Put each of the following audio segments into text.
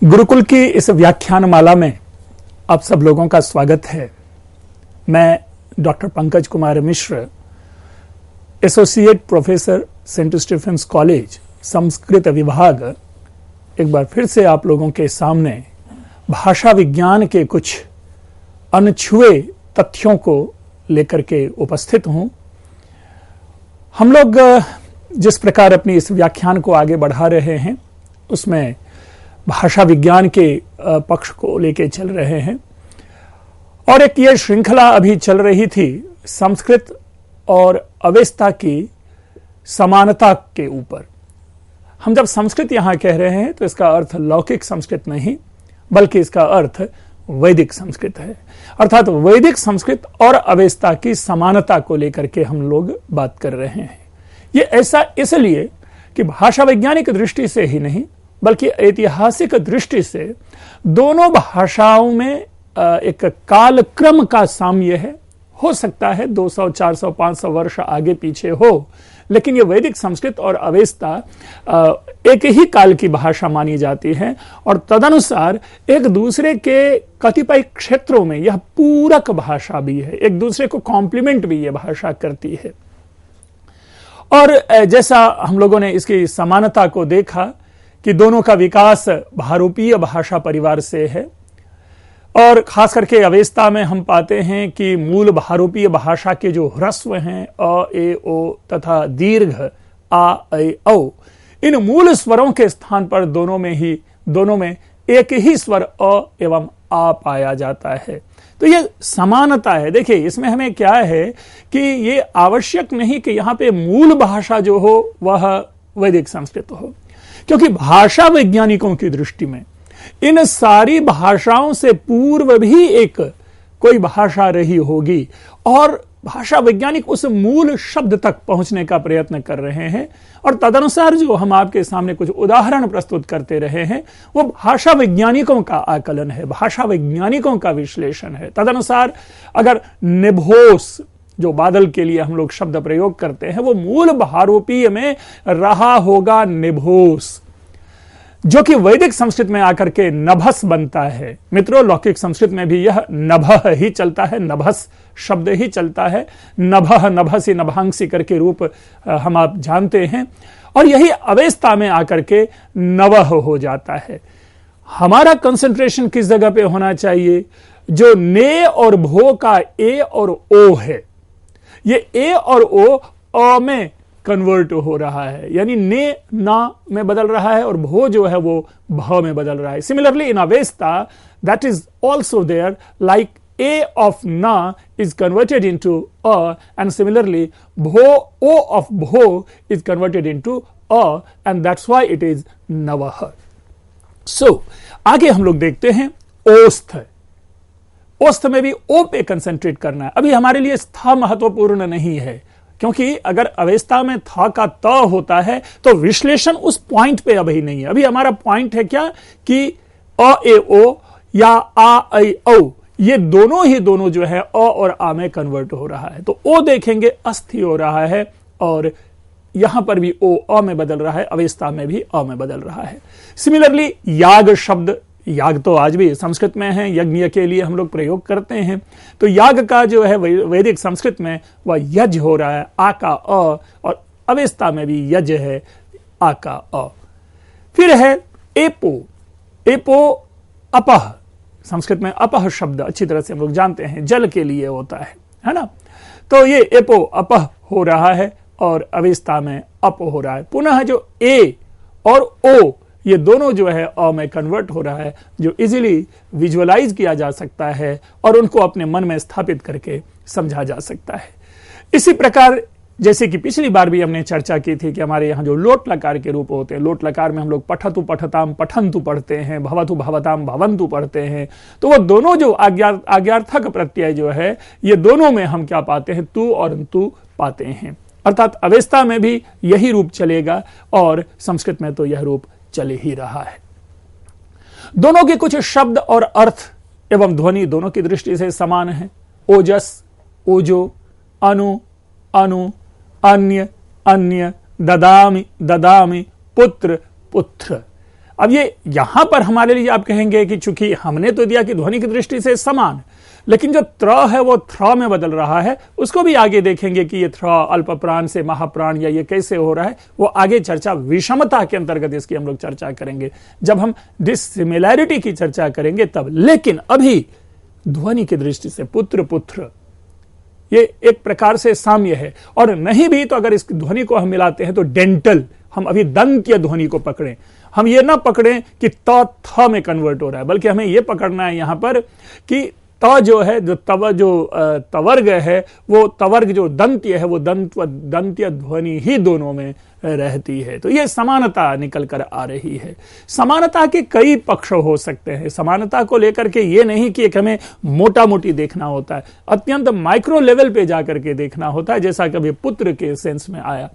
गुरुकुल की इस व्याख्यान माला में आप सब लोगों का स्वागत है। मैं doctor Pankaj Kumar Mishra, associate professor Saint Stephen's College Sanskrit विभाग, एक बार फिर से आप लोगों के सामने भाषा विज्ञान के कुछ अनछुए तथ्यों को लेकर के उपस्थित हूं। हम लोग जिस प्रकार अपनी इस व्याख्यान को आगे बढ़ा रहे हैं उसमें भाषा विज्ञान के पक्ष को लेके चल रहे हैं और एक ये श्रृंखला अभी चल रही थी संस्कृत और अवेस्ता की समानता के ऊपर। हम जब संस्कृत यहां कह रहे हैं तो इसका अर्थ लौकिक संस्कृत नहीं बल्कि इसका अर्थ वैदिक संस्कृत है, अर्थात वैदिक संस्कृत और अवेस्ता की समानता को लेकर के हम लोग बात कर रहे हैं। ये ऐसा इसलिए कि भाषा वैज्ञानिक दृष्टि से ही नहीं बल्कि ऐतिहासिक दृष्टि से दोनों भाषाओं में एक कालक्रम का साम्य है। हो सकता है 200, 400, 500 वर्ष आगे पीछे हो, लेकिन ये वैदिक संस्कृत और अवेस्ता एक ही काल की भाषा मानी जाती है और तदनुसार एक दूसरे के कतिपय क्षेत्रों में यह पूरक भाषा भी है, एक दूसरे को कॉम्प्लीमेंट भी यह भाषा करती है। और जैसा हम लोगों ने इसकी समानता को देखा कि दोनों का विकास भारोपीय भाषा परिवार से है और खास करके अवेस्ता में हम पाते हैं कि मूल भारोपीय भाषा के जो ह्रस्व हैं अ, ए, ओ तथा दीर्घ आ, ऐ, औ, इन मूल स्वरों के स्थान पर दोनों में एक ही स्वर अ एवं आ पाया जाता है। तो ये समानता है। देखिए, इसमें हमें क्या है कि ये आवश्यक नहीं कि यहां पे मूल भाषा जो हो वह वैदिक संस्कृत हो, क्योंकि भाषा वैज्ञानिकों की दृष्टि में इन सारी भाषाओं से पूर्व भी एक कोई भाषा रही होगी और भाषा वैज्ञानिक उस मूल शब्द तक पहुंचने का प्रयत्न कर रहे हैं और तदनुसार जो हम आपके सामने कुछ उदाहरण प्रस्तुत करते रहे हैं वो भाषा वैज्ञानिकों का आकलन है, भाषा वैज्ञानिकों का विश्लेषण है। तदनुसार अगर निभोस जो बादल के लिए हम लोग शब्द प्रयोग करते हैं वो मूल भारोपीय में रहा होगा निभोस, जो कि वैदिक संस्कृत में आकर के नभस बनता है। मित्रों, लौकिक संस्कृत में भी यह नभः ही चलता है, नभस शब्द ही चलता है। नभः, नभसी, नभांसी करके रूप हम आप जानते हैं और यही अवेस्ता में आकर के नवः हो जाता है। हमारा कंसंट्रेशन किस जगह पे होना चाहिए? जो ने और भो का ए और ओ है, ये ए और ओ अ में कन्वर्ट हो रहा है, यानी ने ना में बदल रहा है और भो जो है वो भ में बदल रहा है। Similarly in Avesta that is also there, like A of ना is converted into a and similarly भो ओ ऑफ भो is converted into a and that's why it is नवः। सो आगे हम लोग देखते हैं ओस्थ। ओस्थ में भी ओ पे कंसंट्रेट करना है। अभी हमारे लिए स्था महत्वपूर्ण नहीं है, क्योंकि अगर अवेस्ता में था का त होता है तो विश्लेषण उस पॉइंट पे अभी नहीं है। अभी हमारा पॉइंट है क्या कि अ, ए, ओ या आ, ऐ, औ, ये दोनों जो है अ और आ में कन्वर्ट हो रहा है। तो ओ देखेंगे अस्थि हो रहा है और यहां पर भी ओ अ में बदल रहा है, अवेस्ता में भी अ में बदल रहा है। सिमिलरली याग शब्द, याग तो आज भी संस्कृत में है, यज्ञ के लिए हम लोग प्रयोग करते हैं, तो याग का जो है वैदिक संस्कृत में वह यज हो रहा है, आ का अ, और अवेस्ता में भी यज है, आ का अ। फिर है एपो। एपो अपह, संस्कृत में अपह शब्द अच्छी तरह से हम लोग जानते हैं जल के लिए होता है ना। तो ये एपो अपह हो रहा है और अवेस्ता में अप हो रहा है। पुनः जो ए और ओ ये दोनों जो है अ में कन्वर्ट हो रहा है, जो इजीली विजुअलाइज किया जा सकता है और उनको अपने मन में स्थापित करके समझा जा सकता है। इसी प्रकार जैसे कि पिछली बार भी हमने चर्चा की थी कि हमारे यहाँ जो लोट लकार के रूप होते हैं, लोट लकार में हम लोग पठतु पठताम पठंतु पढ़ते हैं, भवतु भवताम भवंतु पढ़ते हैं, तो वो दोनों जो आज्ञार्थक प्रत्यय जो है ये दोनों में हम क्या पाते हैं? तू और तू पाते हैं। अर्थात अवेस्ता में भी यही रूप चलेगा और संस्कृत में तो यह रूप चले ही रहा है। दोनों के कुछ शब्द और अर्थ एवं ध्वनि दोनों की दृष्टि से समान है। ओजस, ओजो, अनु, अनु, अन्य, अन्य, ददामि, ददामि, पुत्र, पुत्र। अब ये यहां पर हमारे लिए आप कहेंगे कि चूंकि हमने तो दिया कि ध्वनि की दृष्टि से समान, लेकिन जो त्र है वो थ्र में बदल रहा है, उसको भी आगे देखेंगे कि ये थ्र अल्प प्राण से महाप्राण या ये कैसे हो रहा है, वो आगे चर्चा विषमता के अंतर्गत इसकी हम लोग चर्चा करेंगे जब हम डिसिमिलैरिटी की चर्चा करेंगे तब। लेकिन अभी ध्वनि की दृष्टि से पुत्र पुत्र ये एक प्रकार से साम्य है, और नहीं भी तो अगर इस ध्वनि को हम मिलाते हैं तो डेंटल, हम अभी दंत्य ध्वनि को पकड़ें, हम ये ना पकड़ें कि त थ में कन्वर्ट हो रहा है, बल्कि हमें ये पकड़ना है यहां पर कि त जो है, जो तवर्ग है, वो तवर्ग जो दंत्य है वो दंत्य ध्वनि ही दोनों में रहती है। तो ये समानता निकल कर आ रही है। समानता के कई पक्ष हो सकते हैं। समानता को लेकर के ये नहीं कि एक हमें मोटा मोटी देखना होता है, अत्यंत माइक्रो लेवल पे जाकर के देखना होता है, जैसा कभी पुत्र के सेंस में आया।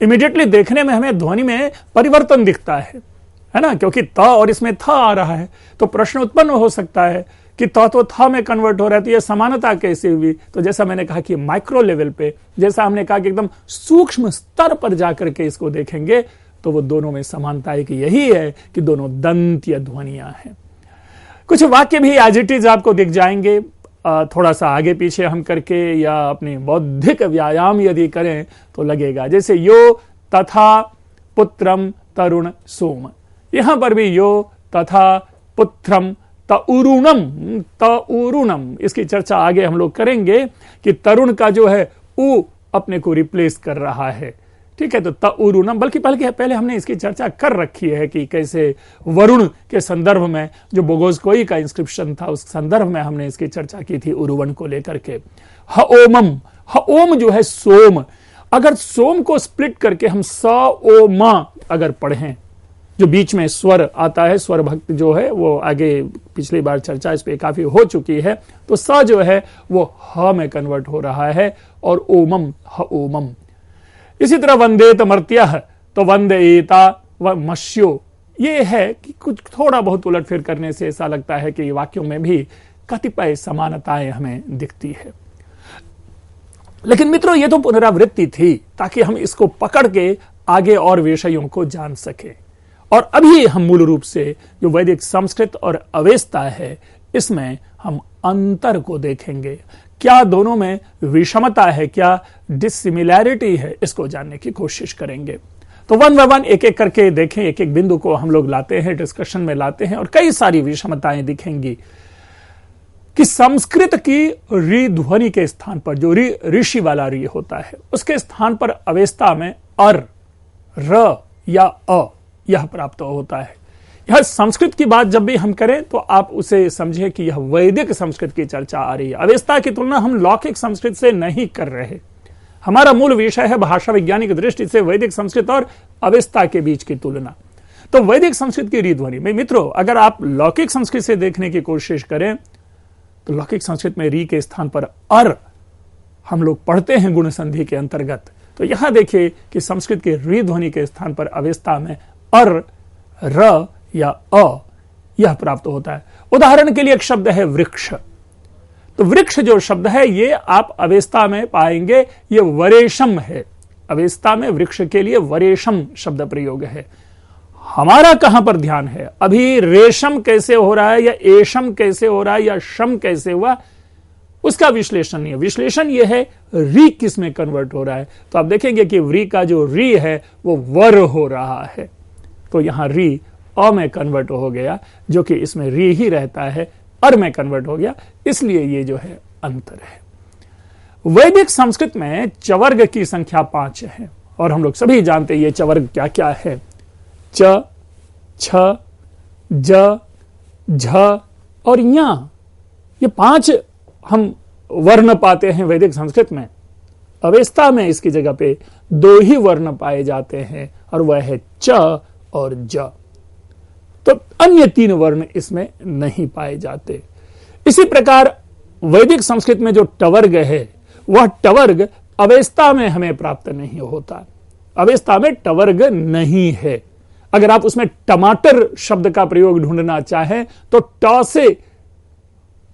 इमीडिएटली देखने में हमें ध्वनि में परिवर्तन दिखता है ना, क्योंकि त और इसमें थ आ रहा है, तो प्रश्न उत्पन्न हो सकता है कि तो था में कन्वर्ट हो रहा है, तो ये समानता कैसे हुई? तो जैसा मैंने कहा कि माइक्रो लेवल पे, जैसा हमने कहा कि एकदम सूक्ष्म स्तर पर जाकर के इसको देखेंगे तो वो दोनों में समानता एक यही है कि दोनों दंत्य ध्वनियां हैं। कुछ वाक्य भी एज इट इज आपको दिख जाएंगे, थोड़ा सा आगे पीछे हम करके या अपने बौद्धिक व्यायाम यदि करें तो लगेगा। जैसे यो तथा पुत्रम तरुण सोम, यहां पर भी यो तथा पुत्रम तउरुणम, इसकी चर्चा आगे हम लोग करेंगे कि तरुण का जो है उ अपने को रिप्लेस कर रहा है, ठीक है। तो तउरुणम, बल्कि पहले हमने इसकी चर्चा कर रखी है कि कैसे वरुण के संदर्भ में जो बोगोस्कोई का इंस्क्रिप्शन था उस संदर्भ में हमने इसकी चर्चा की थी उरुवन को लेकर के। ह ओम जो है सोम, अगर सोम को स्प्लिट करके हम स ओ म अगर पढ़ें, जो बीच में स्वर आता है, स्वर भक्त जो है वो आगे पिछली बार चर्चा इस पे काफी हो चुकी है, तो स जो है वो ह में कन्वर्ट हो रहा है और ओमम ह ओमम। इसी तरह वंदेत मर्त्यः, तो वंदेता व मस्यो, ये है कि कुछ थोड़ा बहुत उलटफेर करने से ऐसा लगता है कि वाक्यों में भी कतिपय समानताएं हमें दिखती है। लेकिन मित्रों, ये तो पुनरावृत्ति थी ताकि हम इसको पकड़ के आगे और विषयों को जान सके। और अभी हम मूल रूप से जो वैदिक संस्कृत और अवेस्ता है, इसमें हम अंतर को देखेंगे। क्या दोनों में विषमता है, क्या डिसिमिलैरिटी है, इसको जानने की कोशिश करेंगे। तो वन बाय वन एक एक करके देखें, एक एक बिंदु को हम लोग लाते हैं, डिस्कशन में लाते हैं, और कई सारी विषमताएं दिखेंगी कि संस्कृत की री ध्वनि के स्थान पर जो ऋषि वाला री होता है, उसके स्थान पर अवेस्ता में अर, र या अ यह प्राप्त होता है। यह संस्कृत की बात जब भी हम करें तो आप उसे समझें कि यह वैदिक संस्कृत की चर्चा आ रही है। अवेस्ता की तुलना हम लौकिक संस्कृत से नहीं कर रहे। हमारा मूल विषय है भाषा विज्ञानिक दृष्टि से वैदिक संस्कृत और अवेस्ता के बीच की तुलना। तो वैदिक संस्कृत की रीध्वनि में मित्रों, अगर आप लौकिक संस्कृत से देखने की कोशिश करें तो लौकिक संस्कृत में री के स्थान पर अर हम लोग पढ़ते हैं गुण संधि के अंतर्गत। तो यहां देखिए कि संस्कृत के री ध्वनि के स्थान पर अवेस्ता में अर, र या अ यह प्राप्त होता है। उदाहरण के लिए एक शब्द है वृक्ष, तो वृक्ष जो शब्द है ये आप अवेस्ता में पाएंगे, ये वरेशम है। अवेस्ता में वृक्ष के लिए वरेशम शब्द प्रयोग है। हमारा कहां पर ध्यान है? अभी रेशम कैसे हो रहा है, या एशम कैसे हो रहा है, या शम कैसे हुआ, उसका विश्लेषण नहीं है। विश्लेषण यह है री किस में कन्वर्ट हो रहा है। तो आप देखेंगे कि री का जो री है वो वर हो रहा है, तो यहां री अ में कन्वर्ट हो गया, जो कि इसमें री ही रहता है, अर में कन्वर्ट हो गया। इसलिए ये जो है अंतर है। वैदिक संस्कृत में चवर्ग की संख्या 5 है, और हम लोग सभी जानते हैं ये चवर्ग क्या क्या है। च, छ, ज, झ और या, ये 5 हम वर्ण पाते हैं वैदिक संस्कृत में। अवेस्ता में इसकी जगह पे 2 ही वर्ण पाए जाते हैं, और वह है च और ज। तो अन्य 3 वर्ण इसमें नहीं पाए जाते। इसी प्रकार वैदिक संस्कृत में जो टवर्ग है, वह टवर्ग अवेस्ता में हमें प्राप्त नहीं होता। अवेस्ता में टवर्ग नहीं है। अगर आप उसमें टमाटर शब्द का प्रयोग ढूंढना चाहें तो ट से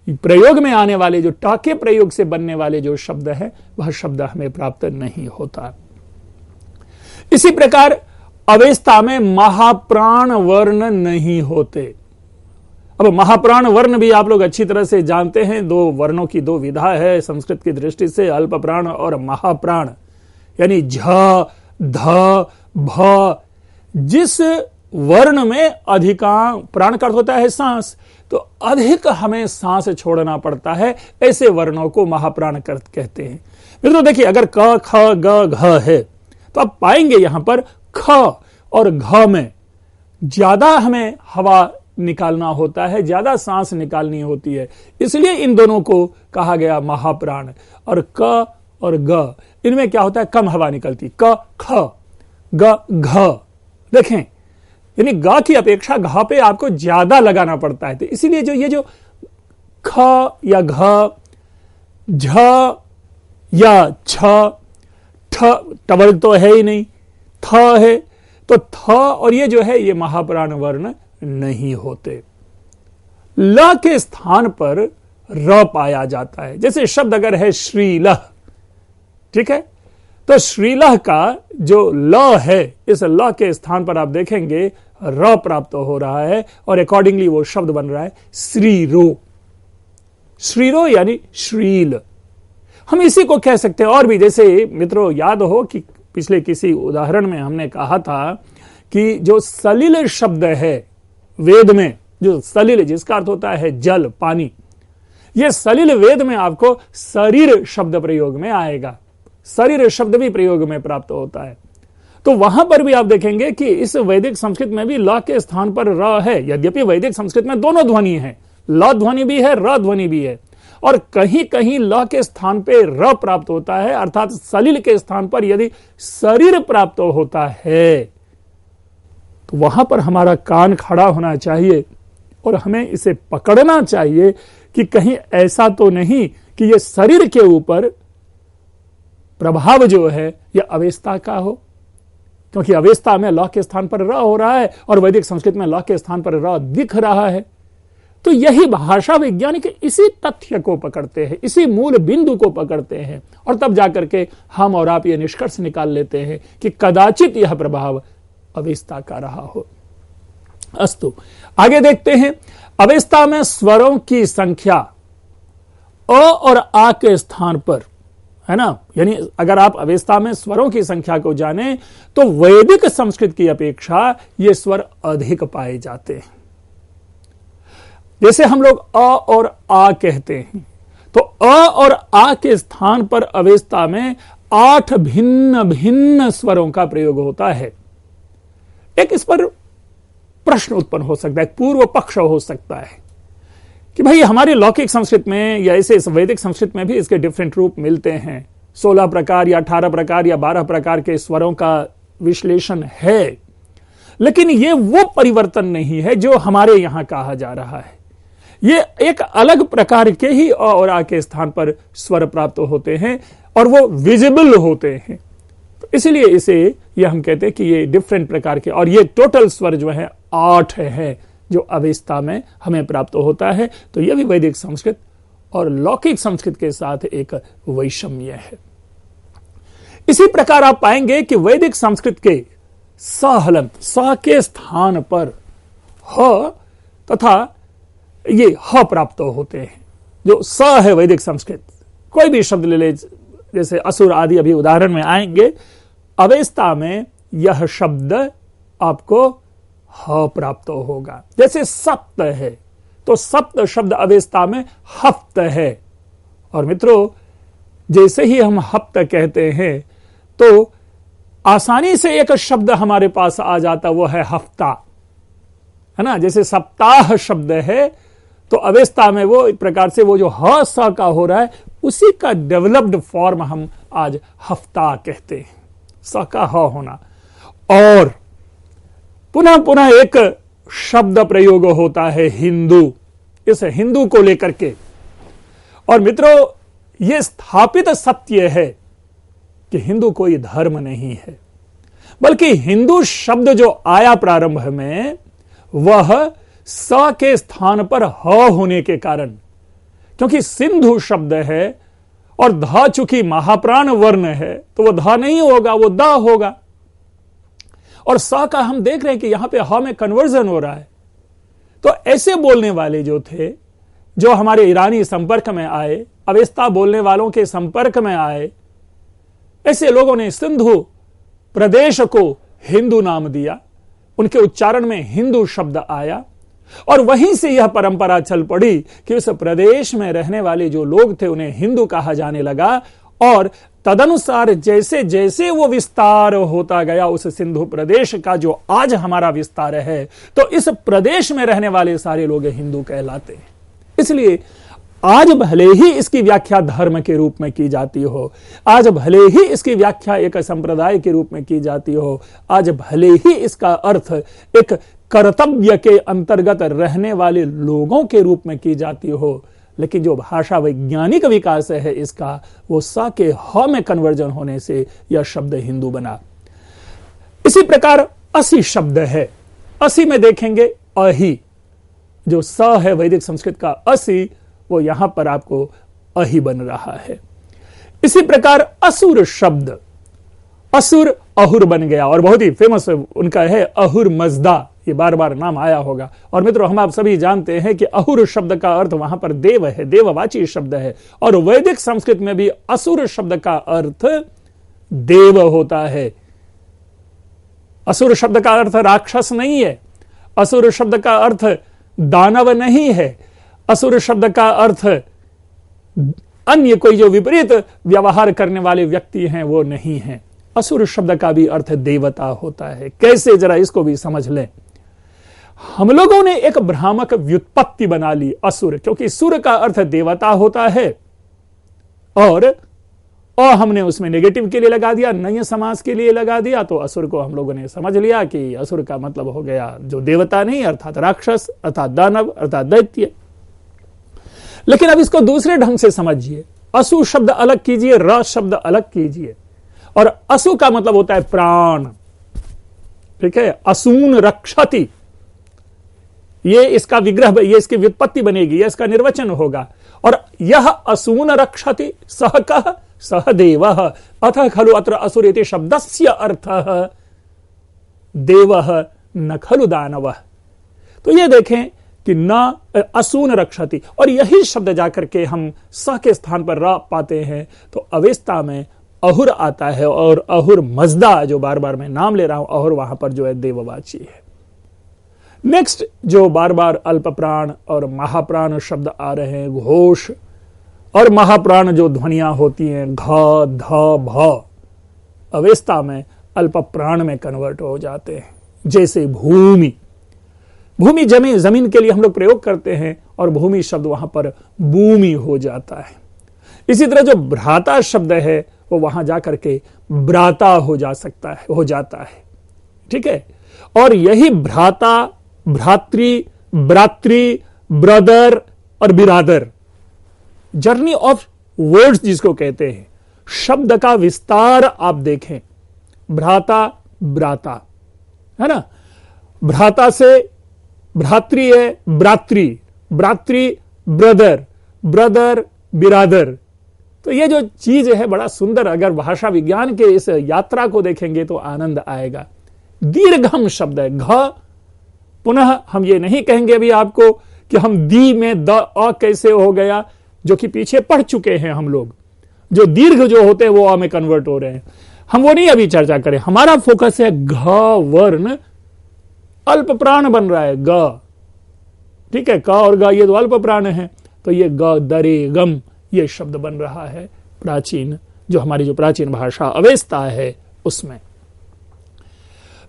प्रयोग में आने वाले, जो ट के प्रयोग से बनने वाले जो शब्द है, वह शब्द हमें प्राप्त नहीं होता। इसी प्रकार अवेस्ता में महाप्राण वर्ण नहीं होते। अब महाप्राण वर्ण भी आप लोग अच्छी तरह से जानते हैं, दो वर्णों की दो विधा है संस्कृत की दृष्टि से, अल्प प्राण और महाप्राण। यानी झ ध भ, जिस वर्ण में अधिकांश, प्राण का अर्थ होता है सांस, तो अधिक हमें सांस छोड़ना पड़ता है, ऐसे वर्णों को महाप्राण कहते हैं। मित्रों देखिए, अगर क ख ग घ है तो आप पाएंगे यहां पर ख और घ में ज्यादा हमें हवा निकालना होता है, ज्यादा सांस निकालनी होती है, इसलिए इन दोनों को कहा गया महाप्राण। और क और ग, इनमें क्या होता है, कम हवा निकलती। क ख ग घ, देखें, यानी ग की अपेक्षा घ पे आपको ज्यादा लगाना पड़ता है। तो इसीलिए जो ये जो ख या घ, झ या छ, ठ टवर्ग तो है ही नहीं, थ है, तो थ और ये जो है ये महाप्राण वर्ण नहीं होते। ल के स्थान पर र पाया जाता है। जैसे शब्द अगर है श्रीलह, ठीक है, तो श्रीलह का जो ल है, इस ल के स्थान पर आप देखेंगे र प्राप्त हो रहा है और अकॉर्डिंगली वो शब्द बन रहा है श्रीरो। श्रीरो यानी श्रील, हम इसी को कह सकते हैं। और भी, जैसे मित्रों याद हो कि पिछले किसी उदाहरण में हमने कहा था कि जो सलिल शब्द है वेद में, जो सलिल जिसका अर्थ होता है जल, पानी, ये सलिल वेद में आपको शरीर शब्द प्रयोग में आएगा, शरीर शब्द भी प्रयोग में प्राप्त होता है। तो वहां पर भी आप देखेंगे कि इस वैदिक संस्कृत में भी ल के स्थान पर र है। यद्यपि वैदिक संस्कृत में दोनों ध्वनि है, ल ध्वनि भी है, र ध्वनि भी है, और कहीं कहीं ल के स्थान पे र प्राप्त होता है, अर्थात सलिल के स्थान पर यदि शरीर प्राप्त होता है तो वहां पर हमारा कान खड़ा होना चाहिए और हमें इसे पकड़ना चाहिए कि कहीं ऐसा तो नहीं कि यह शरीर के ऊपर प्रभाव जो है यह अवेस्ता का हो, क्योंकि अवेस्ता में ल के स्थान पर र हो रहा है और वैदिक संस्कृत में ल के स्थान पर र दिख रहा है। तो यही भाषा वैज्ञानिक इसी तथ्य को पकड़ते हैं, इसी मूल बिंदु को पकड़ते हैं, और तब जाकर के हम और आप ये निष्कर्ष निकाल लेते हैं कि कदाचित यह प्रभाव अवेस्ता का रहा हो। अस्तु, आगे देखते हैं। अवेस्ता में स्वरों की संख्या अ और आ के स्थान पर है ना, यानी अगर आप अवेस्ता में स्वरों की संख्या को जाने तो वैदिक संस्कृत की अपेक्षा ये स्वर अधिक पाए जाते हैं। जैसे हम लोग अ और आ कहते हैं, तो अ और आ के स्थान पर अवेस्ता में 8 भिन्न भिन्न स्वरों का प्रयोग होता है। एक इस पर प्रश्न उत्पन्न हो सकता है, पूर्व पक्ष हो सकता है कि भाई हमारे लौकिक संस्कृत में या ऐसे वैदिक संस्कृत में भी इसके डिफरेंट रूप मिलते हैं, 16 प्रकार या 18 प्रकार या 12 प्रकार के स्वरों का विश्लेषण है, लेकिन ये वो परिवर्तन नहीं है जो हमारे यहां कहा जा रहा है। ये एक अलग प्रकार के ही अ और आ के स्थान पर स्वर प्राप्त होते हैं और वो विजिबल होते हैं, तो इसलिए इसे ये हम कहते हैं कि ये डिफरेंट प्रकार के, और ये टोटल स्वर जो है 8 है जो अवेस्ता में हमें प्राप्त होता है। तो यह भी वैदिक संस्कृत और लौकिक संस्कृत के साथ एक वैषम्य है। इसी प्रकार आप पाएंगे कि वैदिक संस्कृत के सहलंत, स के स्थान पर ह तथा ये ह प्राप्त होते हैं। जो स है वैदिक संस्कृत, कोई भी शब्द ले ले, जैसे असुर आदि अभी उदाहरण में आएंगे, अवेस्ता में यह शब्द आपको ह प्राप्त होगा। जैसे सप्त है तो सप्त शब्द अवेस्ता में हफ्त है, और मित्रों जैसे ही हम हफ्त कहते हैं तो आसानी से एक शब्द हमारे पास आ जाता, वो है हफ्ता, है ना। जैसे सप्ताह शब्द है तो अवेस्ता में वो एक प्रकार से वो जो ह स का हो रहा है उसी का डेवलप्ड फॉर्म हम आज हफ्ता कहते हैं, स का ह होना। और पुनः पुनः एक शब्द प्रयोग होता है हिंदू, इस हिंदू को लेकर के। और मित्रों यह स्थापित सत्य है कि हिंदू कोई धर्म नहीं है, बल्कि हिंदू शब्द जो आया प्रारंभ में वह स के स्थान पर ह होने के कारण, क्योंकि सिंधु शब्द है और ध चूंकि महाप्राण वर्ण है तो वह ध नहीं होगा, वो द होगा। और सा का हम देख रहे हैं कि यहां पे ह में कन्वर्जन हो रहा है। तो ऐसे बोलने वाले जो थे, जो हमारे ईरानी संपर्क में आए, अवेस्ता बोलने वालों के संपर्क में आए, ऐसे लोगों ने सिंधु प्रदेश को हिंदू नाम दिया, उनके उच्चारण में हिंदू शब्द आया और वहीं से यह परंपरा चल पड़ी कि उस प्रदेश में रहने वाले जो लोग थे उन्हें हिंदू कहा जाने लगा। और तदनुसार जैसे जैसे वो विस्तार होता गया उस सिंधु प्रदेश का, जो आज हमारा विस्तार है, तो इस प्रदेश में रहने वाले सारे लोग हिंदू कहलाते हैं। इसलिए आज भले ही इसकी व्याख्या धर्म के रूप में की जाती हो, आज भले ही इसकी व्याख्या एक संप्रदाय के रूप में की जाती हो, आज भले ही इसका अर्थ एक कर्तव्य के अंतर्गत रहने वाले लोगों के रूप में की जाती हो, लेकिन जो भाषा वैज्ञानिक विकास है इसका, वो सा के ह में कन्वर्जन होने से यह शब्द हिंदू बना। इसी प्रकार असी शब्द है। असी में देखेंगे अहि, जो स है वैदिक संस्कृत का असी, वो यहां पर आपको अहि बन रहा है। इसी प्रकार असुर शब्द, असुर अहुर बन गया और बहुत ही फेमस उनका है अहुर मजदा, ये बार बार नाम आया होगा। और मित्रों, हम आप सभी जानते हैं कि अहुर शब्द का अर्थ वहां पर देव है, देववाची शब्द है, और वैदिक संस्कृत में भी असुर शब्द का अर्थ देव होता है। असुर शब्द का अर्थ राक्षस नहीं है, असुर शब्द का अर्थ दानव नहीं है, असुर शब्द का अर्थ अन्य कोई जो विपरीत व्यवहार करने वाले व्यक्ति हैं वो नहीं है। असुर शब्द का भी अर्थ देवता होता है। कैसे, जरा इसको भी समझ लें। हम लोगों ने एक भ्रामक व्युत्पत्ति बना ली असुर, क्योंकि सुर का अर्थ देवता होता है और हमने उसमें नेगेटिव के लिए लगा दिया, नय समास के लिए लगा दिया, तो असुर को हम लोगों ने समझ लिया कि असुर का मतलब हो गया जो देवता नहीं, अर्थात राक्षस, अर्थात दानव, अर्थात दैत्य। लेकिन अब इसको दूसरे ढंग से समझिए। असु शब्द अलग कीजिए, र शब्द अलग कीजिए, और असु का मतलब होता है प्राण। ठीक है, असून रक्षति, ये इसका विग्रह, ये इसकी व्युत्पत्ति बनेगी, ये इसका निर्वचन होगा। और यह असून रक्षति सह कः सह देवः अतः खलु अत्र असुर इति शब्दस्य अर्थः देवः न खलु दानवः। तो ये देखें कि न असून रक्षति, और यही शब्द जाकर के हम स के स्थान पर र पाते हैं, तो अवेस्ता में अहुर आता है, और अहुर मजदा, जो बार बार मैं नाम ले रहा हूं, अहुर वहां पर जो है देववाची है। नेक्स्ट जो बार बार अल्प प्राण और महाप्राण शब्द आ रहे हैं, घोष और महाप्राण जो ध्वनियां होती हैं घ ध भ, अवेस्ता में अल्प प्राण में कन्वर्ट हो जाते हैं। जैसे भूमि, भूमि जमीन के लिए हम लोग प्रयोग करते हैं, और भूमि शब्द वहां पर भूमि हो जाता है। इसी तरह जो भ्राता शब्द है वो वहां जाकर के भ्राता हो जाता है। ठीक है, और यही भ्राता, भ्रातृ, भ्रातृ, ब्रदर और बिरादर, जर्नी ऑफ वर्ड्स जिसको कहते हैं, शब्द का विस्तार आप देखें। भ्राता, भ्राता है ना, भ्राता से भ्रातृ है भ्रातृ, भ्रातृ ब्रदर, ब्रदर बिरादर। तो ये जो चीज है बड़ा सुंदर, अगर भाषा विज्ञान के इस यात्रा को देखेंगे तो आनंद आएगा। दीर्घम शब्द है घ, पुनः हम ये नहीं कहेंगे अभी आपको कि हम दी में द अ कैसे हो गया, जो कि पीछे पढ़ चुके हैं हम लोग। जो दीर्घ जो होते हैं वो अ में कन्वर्ट हो रहे हैं, हम वो नहीं अभी चर्चा करें। हमारा फोकस है घ वर्ण अल्प प्राण बन रहा है, ग। ठीक है, क और ग ये दो अल्प प्राण है, तो ये ग दरे गम ये शब्द बन रहा है प्राचीन, जो हमारी जो प्राचीन भाषा अवेस्ता है उसमें।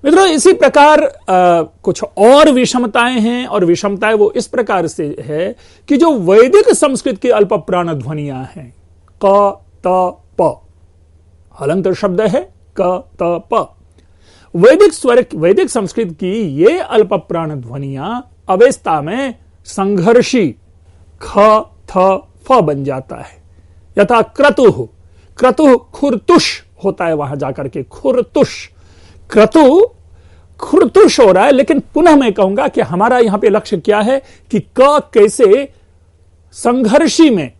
मित्रों, इसी प्रकार कुछ और विषमताएं हैं, और विषमताएं वो इस प्रकार से है कि जो वैदिक संस्कृत की अल्प प्राण ध्वनियां हैं, क त प, हलंत शब्द है क त प, वैदिक संस्कृत की ये अल्प प्राण ध्वनियां अवेस्ता में संघर्षी ख थ फ बन जाता है। यथा क्रतुः, क्रतुः खुरतुष होता है वहां जाकर के, खुरतुष, क्रतु खुरतुष हो रहा है। लेकिन पुनः मैं कहूंगा कि हमारा यहां पे लक्ष्य क्या है कि क कैसे संघर्षी में,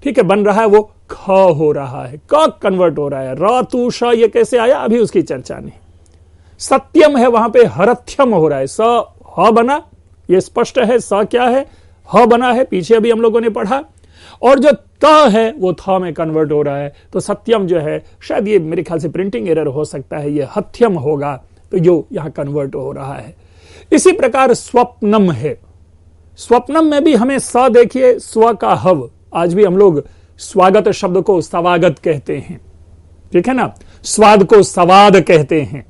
ठीक है, बन रहा है, वो ख हो रहा है, क कन्वर्ट हो रहा है। र तू श ये कैसे आया, अभी उसकी चर्चा नहीं। सत्यम है वहां पे हरथ्यम हो रहा है, स ह बना, ये स्पष्ट है। स क्या है? ह बना है, पीछे अभी हम लोगों ने पढ़ा। और जो त है वो थ में कन्वर्ट हो रहा है, तो सत्यम जो है, शायद ये मेरे ख्याल से प्रिंटिंग एरर हो सकता है, ये हथ्यम होगा, तो जो यहां कन्वर्ट हो रहा है। इसी प्रकार स्वप्नम है, स्वप्नम में भी हमें स देखिए, स्व का हव, आज भी हम लोग स्वागत शब्द को सवागत कहते हैं, ठीक है ना, स्वाद को सवाद कहते हैं,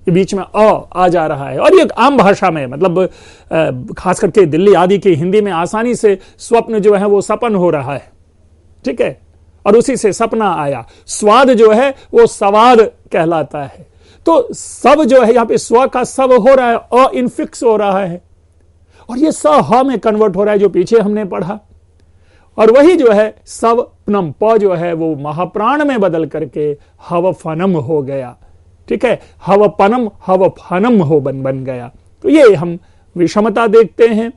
ये बीच में आ जा रहा है। और ये आम भाषा में, मतलब खास करके दिल्ली आदि की हिंदी में आसानी से स्वप्न जो है वो सपन हो रहा है, ठीक है, और उसी से सपना आया। स्वाद जो है वो सवाद कहलाता है। तो सब जो है यहां पे स्व का सब हो रहा है, अ इनफिक्स हो रहा है, और ये स ह में कन्वर्ट हो रहा है जो पीछे हमने पढ़ा। और वही जो है स्वप्नम, प जो है वो महाप्राण में बदल करके हवफनम हो गया, ठीक है, हवपनम हवफनम हो बन गया। तो ये हम विषमता देखते हैं।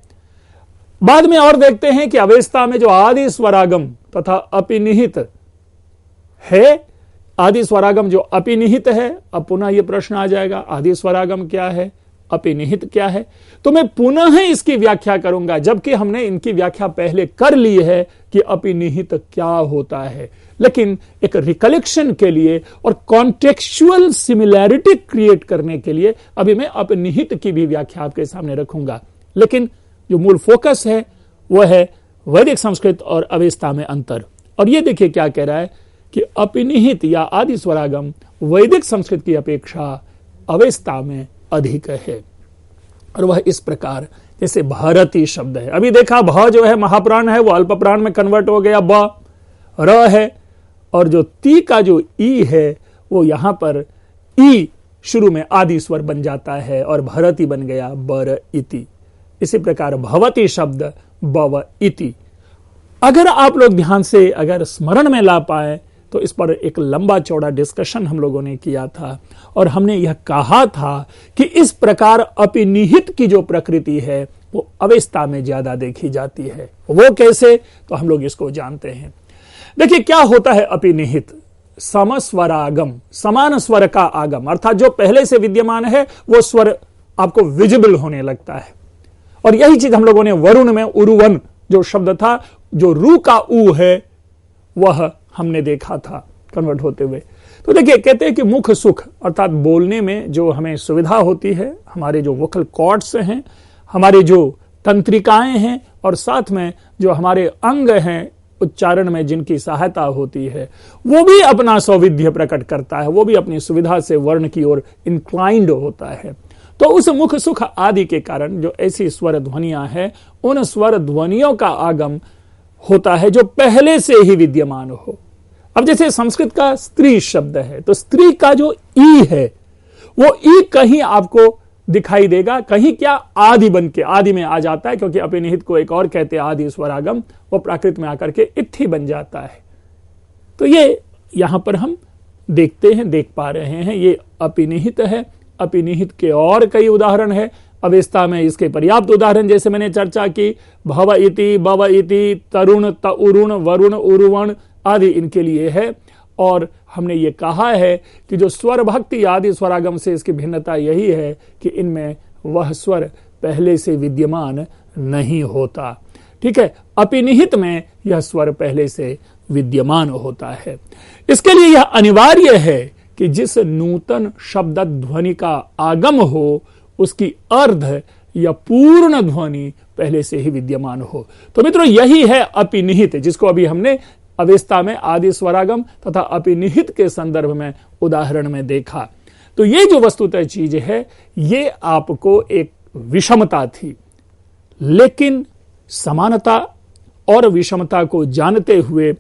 बाद में और देखते हैं कि अवेस्ता में जो आदि स्वरागम तथा अपिनिहित है, आदि स्वरागम जो अपिनिहित है, अब पुनः ये प्रश्न आ जाएगा, आदि स्वरागम क्या है, अपिनिहित क्या है? तो मैं पुनः इसकी व्याख्या करूंगा, जबकि हमने इनकी व्याख्या पहले कर ली है कि अपिनिहित क्या होता है। लेकिन एक रिकलेक्शन के लिए और कॉन्टेक्चुअल सिमिलैरिटी क्रिएट करने के लिए अभी मैं अपनिहित की भी व्याख्या आपके सामने रखूंगा। लेकिन जो मूल फोकस है वह है वैदिक संस्कृत और अवेस्ता में अंतर। और ये देखिए क्या कह रहा है कि अपनिहित या आदि स्वरागम वैदिक संस्कृत की अपेक्षा अवेस्ता में अधिक है। और वह इस प्रकार, जैसे भारती शब्द है, अभी देखा भ जो है महाप्राण है वो अल्प प्राण में कन्वर्ट हो गया, ब र है, और जो ती का जो ई है वो यहां पर ई शुरू में आदि स्वर बन जाता है और भरती बन गया बर इति। इसी प्रकार भवती शब्द बव इति। अगर आप लोग ध्यान से अगर स्मरण में ला पाए तो इस पर एक लंबा चौड़ा डिस्कशन हम लोगों ने किया था, और हमने यह कहा था कि इस प्रकार अपिनिहित की जो प्रकृति है वो अवेस्ता में ज्यादा देखी जाती है। वो कैसे, तो हम लोग इसको जानते हैं। देखिए क्या होता है अपिनिहित, समस्वरागम, समान स्वर का आगम, अर्थात जो पहले से विद्यमान है वो स्वर आपको विजिबल होने लगता है। और यही चीज हम लोगों ने वरुण में उरुवन जो शब्द था, जो रू का ऊ है, वह हमने देखा था कन्वर्ट होते हुए। तो देखिए कहते हैं कि मुख सुख, अर्थात बोलने में जो हमें सुविधा होती है, हमारे जो वोकल कॉर्ड्स हैं, हमारे जो तंत्रिकाएं हैं, और साथ में जो हमारे अंग हैं उच्चारण में जिनकी सहायता होती है, वो भी अपना सौविध्य प्रकट करता है, वो भी अपनी सुविधा से वर्ण की ओर इंक्लाइंड होता है। तो उस मुख सुख आदि के कारण जो ऐसी स्वर ध्वनियां हैं, उन स्वर ध्वनियों का आगम होता है जो पहले से ही विद्यमान हो। अब जैसे संस्कृत का स्त्री शब्द है, तो स्त्री का जो ई है वो ई कहीं आपको दिखाई देगा, कहीं क्या आदि बन के आदि में आ जाता है, क्योंकि अपिनिहित को एक और कहते हैं आदि स्वरागम, वो प्राकृत में आकर के इत्थि बन जाता है। तो ये यहां पर हम देखते हैं, देख पा रहे हैं, ये अपिनिहित है। अपिनिहित के और कई उदाहरण है अवेस्ता में, इसके पर्याप्त उदाहरण जैसे मैंने चर्चा की, भव इति, बव इति, तरुण, तउरुण, वरुण, उरुवण आदि इनके लिए है। और हमने ये कहा है कि जो स्वर भक्ति आदि स्वरागम से इसकी भिन्नता यही है कि इनमें वह स्वर पहले से विद्यमान नहीं होता, ठीक है, अपिनिहित में यह स्वर पहले से विद्यमान होता है। इसके लिए यह अनिवार्य है कि जिस नूतन शब्द ध्वनि का आगम हो उसकी अर्ध या पूर्ण ध्वनि पहले से ही विद्यमान हो। तो मित्रों यही है अपिनिहित, जिसको अभी हमने अवेस्ता में आदि स्वरागम तथा अपिनिहित के संदर्भ में उदाहरण में देखा। तो ये जो वस्तुतः चीज है ये आपको एक विषमता थी, लेकिन समानता और विषमता को जानते हुए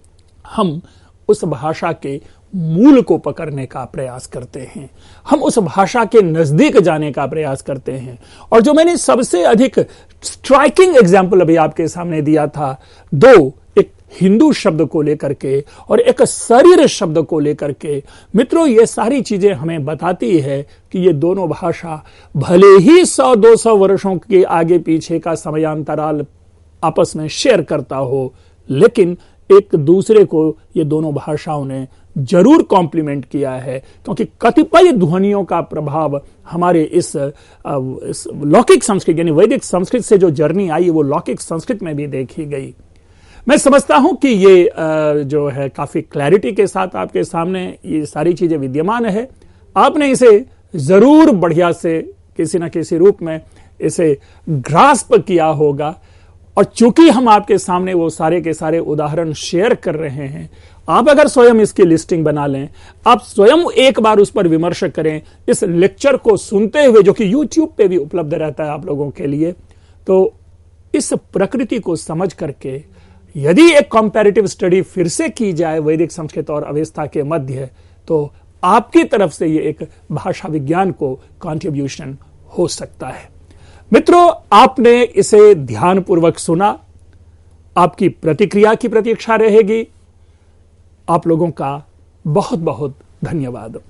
हम उस भाषा के मूल को पकड़ने का प्रयास करते हैं, हम उस भाषा के नजदीक जाने का प्रयास करते हैं। और जो मैंने सबसे अधिक स्ट्राइकिंग एग्जाम्पल अभी आपके सामने दिया था, दो, एक हिंदू शब्द को लेकर के और एक शरीर शब्द को लेकर के, मित्रों ये सारी चीजें हमें बताती है कि ये दोनों भाषा भले ही 100-200 वर्षों के आगे पीछे का समयांतराल आपस में शेयर करता हो, लेकिन एक दूसरे को ये दोनों भाषाओं ने जरूर कॉम्प्लीमेंट किया है, क्योंकि कतिपय ध्वनियों का प्रभाव हमारे इस लौकिक संस्कृत यानी वैदिक संस्कृत से जो जर्नी आई वो लौकिक संस्कृत में भी देखी गई। मैं समझता हूं कि ये जो है काफी क्लैरिटी के साथ आपके सामने ये सारी चीजें विद्यमान है। आपने इसे जरूर बढ़िया से किसी न किसी रूप में इसे ग्रास्प किया होगा, और चूंकि हम आपके सामने वो सारे के सारे उदाहरण शेयर कर रहे हैं, आप अगर स्वयं इसकी लिस्टिंग बना लें, आप स्वयं एक बार उस पर विमर्श करें, इस लेक्चर को सुनते हुए जो कि YouTube पे भी उपलब्ध रहता है आप लोगों के लिए, तो इस प्रकृति को समझ करके यदि एक कंपैरेटिव स्टडी फिर से की जाए वैदिक संस्कृत और अवेस्ता के मध्य, तो आपकी तरफ से ये एक भाषा विज्ञान को कंट्रीब्यूशन हो सकता है। मित्रों, आपने इसे ध्यानपूर्वक सुना, आपकी प्रतिक्रिया की प्रतीक्षा रहेगी। आप लोगों का बहुत बहुत धन्यवाद।